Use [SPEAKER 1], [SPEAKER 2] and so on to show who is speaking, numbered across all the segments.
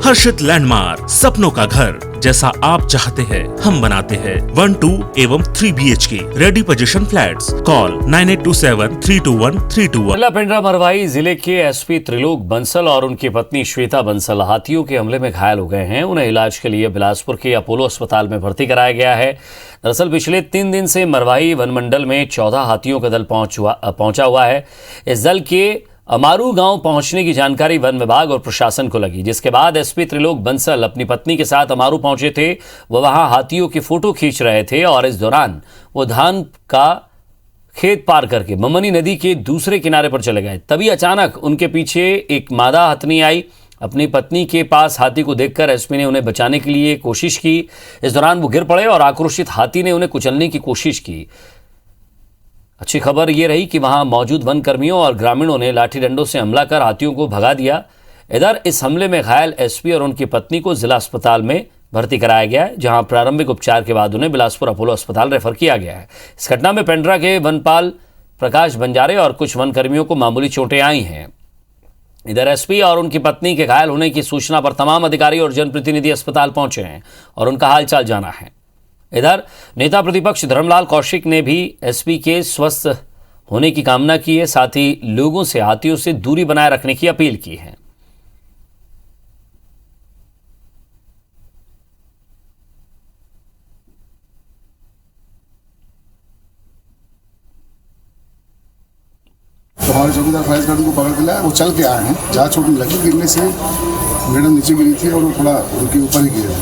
[SPEAKER 1] हर्षित landmark, सपनों का घर जैसा आप चाहते हैं हम बनाते हैं। 1, 2 एवं 3 BHK ready position flats. Call 9827321321।
[SPEAKER 2] जिला पेंड्रा मरवाही जिले के एसपी त्रिलोक बंसल और उनकी पत्नी श्वेता बंसल हाथियों के हमले में घायल हो गए हैं। उन्हें इलाज के लिए बिलासपुर के अपोलो अस्पताल में भर्ती कराया गया है। दरअसल पिछले 3 दिन से मरवाही वन मंडल में 14 हाथियों का दल पहुंचा हुआ है। इस दल के अमारू गांव पहुंचने की जानकारी वन विभाग और प्रशासन को लगी, जिसके बाद एसपी त्रिलोक बंसल अपनी पत्नी के साथ अमारू पहुंचे थे। वह वहां हाथियों की फोटो खींच रहे थे और इस दौरान वो धान का खेत पार करके ममनी नदी के दूसरे किनारे पर चले गए। तभी अचानक उनके पीछे एक मादा हथनी आई। अपनी पत्नी के पास हाथी को देखकर एसपी ने उन्हें बचाने के लिए कोशिश की। इस दौरान वो गिर पड़े और आक्रोशित हाथी ने उन्हें कुचलने की कोशिश की। अच्छी खबर यह रही कि वहां मौजूद वन कर्मियों और ग्रामीणों ने लाठी डंडों से हमला कर हाथियों को भगा दिया। इधर इस हमले में घायल एसपी और उनकी पत्नी को जिला अस्पताल में भर्ती कराया गया है, जहां प्रारंभिक उपचार के बाद उन्हें बिलासपुर अपोलो अस्पताल रेफर किया गया है। इस घटना में पेंड्रा के वनपाल प्रकाश बंजारे और कुछ वन कर्मियों को मामूली चोटें आई हैं। इधर एसपी और उनकी पत्नी के घायल होने की सूचना पर तमाम अधिकारी और जनप्रतिनिधि अस्पताल पहुंचे हैं और उनका हालचाल जाना है। इधर नेता प्रतिपक्ष धर्मलाल कौशिक ने भी एसपी के स्वस्थ होने की कामना की है। साथ ही लोगों से हाथियों से दूरी बनाए रखने की अपील की है।
[SPEAKER 3] तो हमारे चौकीदार फैज गार्ड को पकड़ के लाया, वो चल के आए हैं। जहाँ चोट लगी, गिरने से मैडम नीचे गिरी थी और वो थोड़ा उनके ऊपर ही गिरे थे।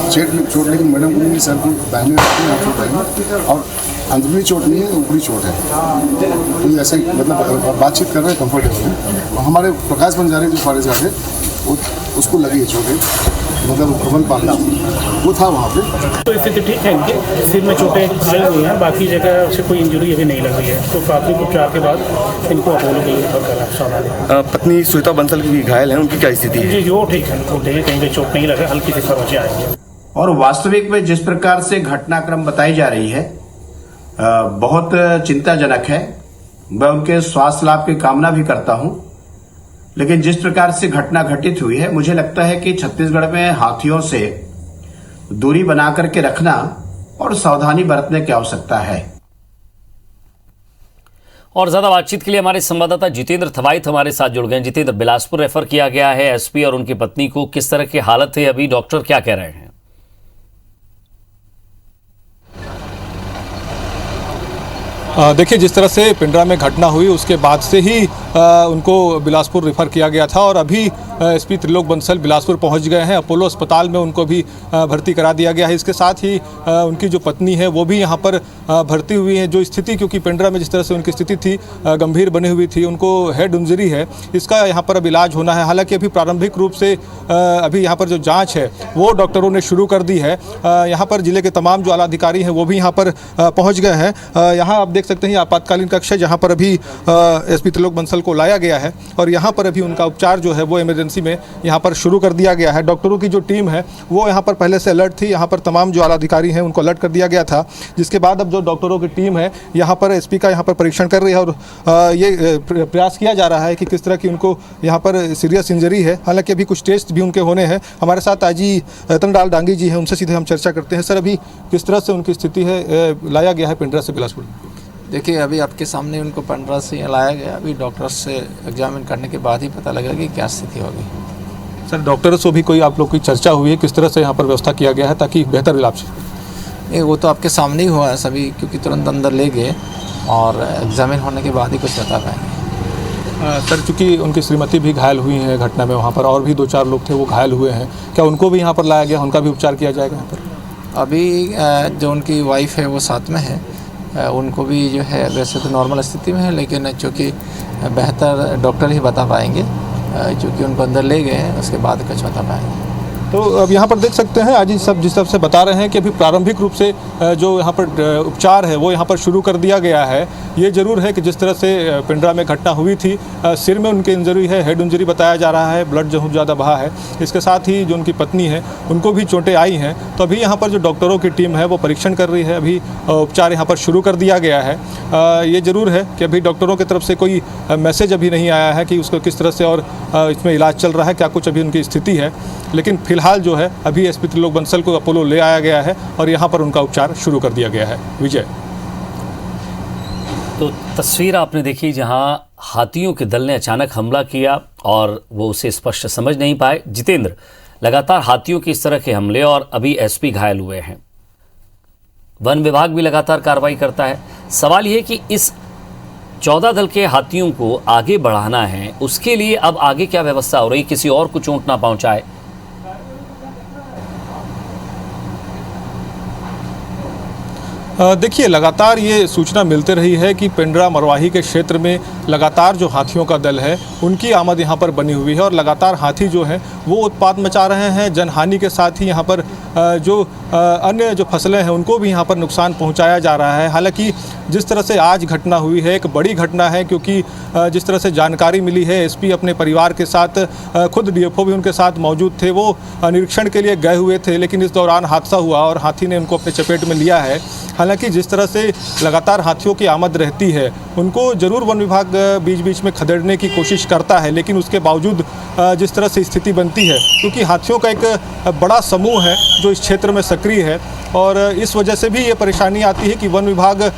[SPEAKER 3] चोट लेकिन मैडम को नहीं, सर को दाहिने दाहिने और अंदरूनी चोट नहीं है, ऊपरी चोट है। तो ऐसे मतलब बातचीत कर रहे हैं, कंफर्टेबल है। हमारे प्रकाश बंजारे जो फॉरेस्ट गार्ड है वो उसको लगी है चोटें, मतलब भवन पाला वो था वहाँ पे।
[SPEAKER 4] तो स्थिति ठीक है इनकी, सिर में चोटें आई हुई हैं, बाकी जगह से कोई इंजरी अभी नहीं लगी है। तो प्राथमिक उपचार के बाद इनको अपोलो के लिए करा।
[SPEAKER 5] पत्नी श्वेता बंसल की घायल है, उनकी क्या स्थिति है?
[SPEAKER 4] जी वो ठीक है, कहीं पे चोट नहीं लगा, हल्की सी समस्या आई है।
[SPEAKER 6] और वास्तविक में जिस प्रकार से घटनाक्रम बताई जा रही है बहुत चिंताजनक है। मैं उनके स्वास्थ्य लाभ की कामना भी करता हूं, लेकिन जिस प्रकार से घटना घटित हुई है, मुझे लगता है कि छत्तीसगढ़ में हाथियों से दूरी बना करके रखना और सावधानी बरतने की आवश्यकता है।
[SPEAKER 2] और ज्यादा बातचीत के लिए हमारे संवाददाता जितेंद्र थवाइट हमारे साथ जुड़ गए। जितेंद्र, बिलासपुर रेफर किया गया है एसपी और उनकी पत्नी को, किस तरह की हालत है अभी, डॉक्टर क्या कह रहे हैं?
[SPEAKER 7] देखिए, जिस तरह से पिंडरा में घटना हुई उसके बाद से ही उनको बिलासपुर रेफर किया गया था और अभी एसपी त्रिलोक बंसल बिलासपुर पहुंच गए हैं। अपोलो अस्पताल में उनको भी भर्ती करा दिया गया है। इसके साथ ही उनकी जो पत्नी है वो भी यहां पर भर्ती हुई है। जो स्थिति, क्योंकि पिंडरा में जिस तरह से उनकी स्थिति थी गंभीर बनी हुई थी, उनको हेड इंजरी है, इसका यहाँ पर अब इलाज होना है। हालांकि अभी प्रारंभिक रूप से अभी यहाँ पर जो जाँच है वो डॉक्टरों ने शुरू कर दी है। यहाँ पर जिले के तमाम जो आला अधिकारी हैं वो भी यहाँ पर पहुँच गए हैं। यहाँ आप देख सकते हैं आपातकालीन कक्ष है जहाँ पर अभी एसपी त्रिलोक बंसल को लाया गया है और यहाँ पर अभी उनका उपचार जो है वो इमरजेंसी में यहाँ पर शुरू कर दिया गया है। डॉक्टरों की जो टीम है वो यहाँ पर पहले से अलर्ट थी। यहाँ पर तमाम जो आला अधिकारी हैं उनको अलर्ट कर दिया गया था, जिसके बाद अब जो डॉक्टरों की टीम है यहाँ पर एसपी का यहाँ पर परीक्षण कर रही है और ये प्रयास किया जा रहा है कि किस तरह की उनको यहाँ पर सीरियस इंजरी है। हालांकि अभी कुछ टेस्ट भी उनके होने हैं। हमारे साथ आजी रतनलाल डांगी जी हैं, उनसे सीधे हम चर्चा करते हैं। सर, अभी किस तरह से उनकी स्थिति है, लाया गया है पिंडरा से बिलासपुर?
[SPEAKER 8] देखिए, अभी आपके सामने उनको पिंडरा से लाया गया। अभी डॉक्टर से एग्जामिन करने के बाद ही पता लगेगा कि क्या स्थिति होगी।
[SPEAKER 7] सर, डॉक्टर से भी कोई आप लोग की चर्चा हुई है, किस तरह से यहाँ पर व्यवस्था किया गया है ताकि बेहतर इलाज?
[SPEAKER 8] नहीं, वो तो आपके सामने ही हुआ है सभी, क्योंकि तुरंत अंदर ले गए और एग्जामिन होने के बाद ही कुछ बता पाएंगे।
[SPEAKER 7] सर, चूँकि उनकी श्रीमती भी घायल हुई हैं घटना में, वहाँ पर और भी 2-4 लोग थे वो घायल हुए हैं, क्या उनको भी यहाँ पर लाया गया, उनका भी उपचार किया जाएगा यहाँ पर?
[SPEAKER 8] अभी जो उनकी वाइफ है वो साथ में है, उनको भी जो है वैसे तो नॉर्मल स्थिति में है, लेकिन चूँकि बेहतर डॉक्टर ही बता पाएंगे, चूँकि उनको अंदर ले गए हैं उसके बाद कुछ बता पाएंगे।
[SPEAKER 7] तो अब यहाँ पर देख सकते हैं आज ही सब जिस तरह से बता रहे हैं कि अभी प्रारंभिक रूप से जो यहाँ पर उपचार है वो यहाँ पर शुरू कर दिया गया है। ये जरूर है कि जिस तरह से पिंडरा में घटना हुई थी, सिर में उनके इंजरी है, हेड इंजरी बताया जा रहा है, ब्लड जो ज़्यादा बहा है। इसके साथ ही जो उनकी पत्नी है उनको भी चोटें आई हैं। तो अभी यहाँ पर जो डॉक्टरों की टीम है वो परीक्षण कर रही है। अभी उपचार यहाँ पर शुरू कर दिया गया है। ये ज़रूर है कि अभी डॉक्टरों की तरफ से कोई मैसेज अभी नहीं आया है कि उसको किस तरह से और इसमें इलाज चल रहा है, क्या कुछ अभी उनकी स्थिति है। लेकिन फिलहाल जो है अभी एसपी त्रिलोक बंसल को अपोलो ले आया गया है और यहाँ पर उनका उपचार शुरू कर दिया गया है। विजय।
[SPEAKER 2] तो तस्वीर आपने देखी जहां हाथियों के दल ने अचानक हमला किया और वो उसे स्पष्ट समझ नहीं पाए। जितेंद्र, लगातार हाथियों के इस तरह के हमले और अभी एसपी घायल हुए हैं, वन विभाग भी लगातार कार्रवाई करता है। सवाल यह कि इस 14 दल के हाथियों को आगे बढ़ाना है, उसके लिए अब आगे क्या व्यवस्था हो रही, किसी और को चोट ना पहुंचाए?
[SPEAKER 7] देखिए, लगातार ये सूचना मिलते रही है कि पिंडरा मरवाही के क्षेत्र में लगातार जो हाथियों का दल है उनकी आमद यहाँ पर बनी हुई है और लगातार हाथी जो है वो उत्पात मचा रहे हैं। जनहानि के साथ ही यहाँ पर जो अन्य जो फसलें हैं उनको भी यहाँ पर नुकसान पहुँचाया जा रहा है। हालांकि जिस तरह से आज घटना हुई है एक बड़ी घटना है, क्योंकि जिस तरह से जानकारी मिली है एसपी अपने परिवार के साथ, खुद डीएफओ भी उनके साथ मौजूद थे, वो निरीक्षण के लिए गए हुए थे, लेकिन इस दौरान हादसा हुआ और हाथी ने उनको अपने चपेट में लिया है। हालांकि जिस तरह से लगातार हाथियों की आमद रहती है उनको ज़रूर वन विभाग बीच बीच में खदेड़ने की कोशिश करता है, लेकिन उसके बावजूद जिस तरह से स्थिति बनती है, क्योंकि हाथियों का एक बड़ा समूह है जो इस क्षेत्र में सक्रिय है और इस वजह से भी ये परेशानी आती है कि वन विभाग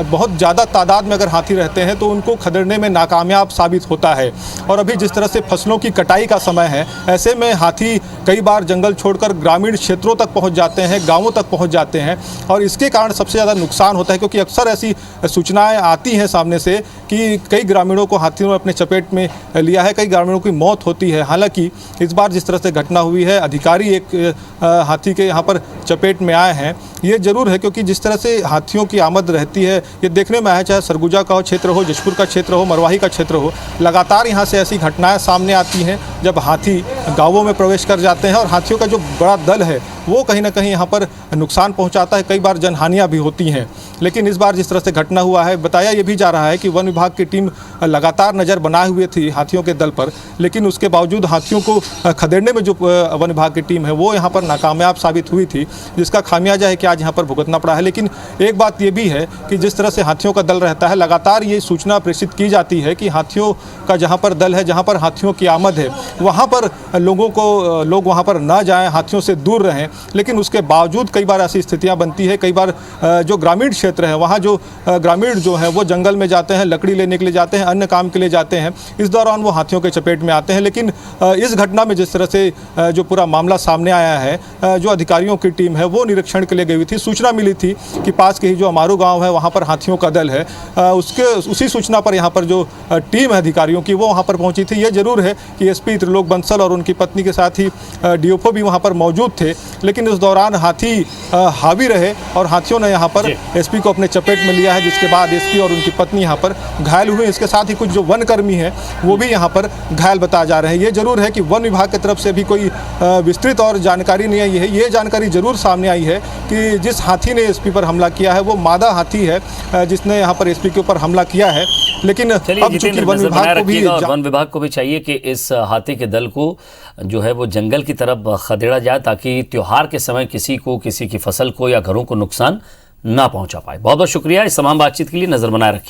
[SPEAKER 7] बहुत ज़्यादा तादाद में अगर हाथी रहते हैं तो उनको खदेड़ने में नाकामयाब साबित होता है। और अभी जिस तरह से फसलों की कटाई का समय है, ऐसे में हाथी कई बार जंगल छोड़कर ग्रामीण क्षेत्रों तक पहुंच जाते हैं, गांवों तक पहुंच जाते हैं और इसके कारण सबसे ज़्यादा नुकसान होता है, क्योंकि अक्सर ऐसी सूचनाएं आती हैं सामने से कि कई ग्रामीणों को हाथियों ने अपने चपेट में लिया है, कई ग्रामीणों की मौत होती है। हालांकि इस बार जिस तरह से घटना हुई है, अधिकारी एक हाथी के यहाँ पर चपेट में आए हैं, ये जरूर है, क्योंकि जिस तरह से हाथियों की आमद रहती है ये देखने में आया, चाहे सरगुजा का क्षेत्र हो, जशपुर का क्षेत्र हो, मरवाही का क्षेत्र हो, लगातार यहाँ से ऐसी घटनाएं सामने आती हैं जब हाथी गांवों में प्रवेश कर जाते हैं और हाथियों का जो बड़ा दल है वो कहीं ना कहीं यहाँ पर नुकसान पहुँचाता है, कई बार जनहानियाँ भी होती हैं। लेकिन इस बार जिस तरह से घटना हुआ है, बताया ये भी जा रहा है कि वन विभाग की टीम लगातार नज़र बनाए हुए थी हाथियों के दल पर, लेकिन उसके बावजूद हाथियों को खदेड़ने में जो वन विभाग की टीम है वो यहाँ पर नाकामयाब साबित हुई थी, जिसका खामियाजा है कि आज यहाँ पर भुगतना पड़ा है। लेकिन एक बात ये भी है कि जिस तरह से हाथियों का दल रहता है, लगातार ये सूचना प्रेषित की जाती है कि हाथियों का जहाँ पर दल है, जहाँ पर हाथियों की आमद है, वहाँ पर लोग वहाँ पर ना जाएँ, हाथियों से दूर रहें। लेकिन उसके बावजूद कई बार ऐसी स्थितियाँ बनती है, कई बार जो ग्रामीण क्षेत्र है वहाँ जो ग्रामीण जो है वो जंगल में जाते हैं, लकड़ी लेने के लिए जाते हैं, अन्य काम के लिए जाते हैं, इस दौरान वो हाथियों के चपेट में आते हैं। लेकिन इस घटना में जिस तरह से जो पूरा मामला सामने आया है, जो अधिकारियों की टीम है वो निरीक्षण के लिए गई हुई थी। सूचना मिली थी कि पास के ही जो अमारू गांव है वहाँ पर हाथियों का दल है, उसी सूचना पर यहाँ पर जो टीम है अधिकारियों की वो वहाँ पर पहुँची थी। ये जरूर है कि एसपी त्रिलोक बंसल और उनकी पत्नी के साथ ही डीएफओ भी वहाँ पर मौजूद थे, लेकिन उस दौरान हाथी हावी रहे और हाथियों ने यहाँ पर एसपी को अपने चपेट में लिया है, जिसके बाद एसपी और उनकी पत्नी यहाँ पर घायल हुए। इसके साथ ही कुछ जो वन कर्मी हैं वो भी यहाँ पर घायल बताए जा रहे हैं। ये जरूर है कि वन विभाग की तरफ से भी कोई विस्तृत और जानकारी नहीं आई है। ये जानकारी जरूर सामने आई है कि जिस हाथी ने एसपी पर हमला किया है वो मादा हाथी है, जिसने यहाँ पर एसपी के ऊपर हमला किया है। लेकिन अब चूंकि वन
[SPEAKER 2] विभाग को भी चाहिए कि इस हाथी के दल को जो है वो जंगल की तरफ खदेड़ा जाए, ताकि त्योहार के समय किसी की फसल को या घरों को नुकसान ना पहुंचा पाए। बहुत बहुत शुक्रिया इस तमाम बातचीत के लिए। नजर बनाए रखिए।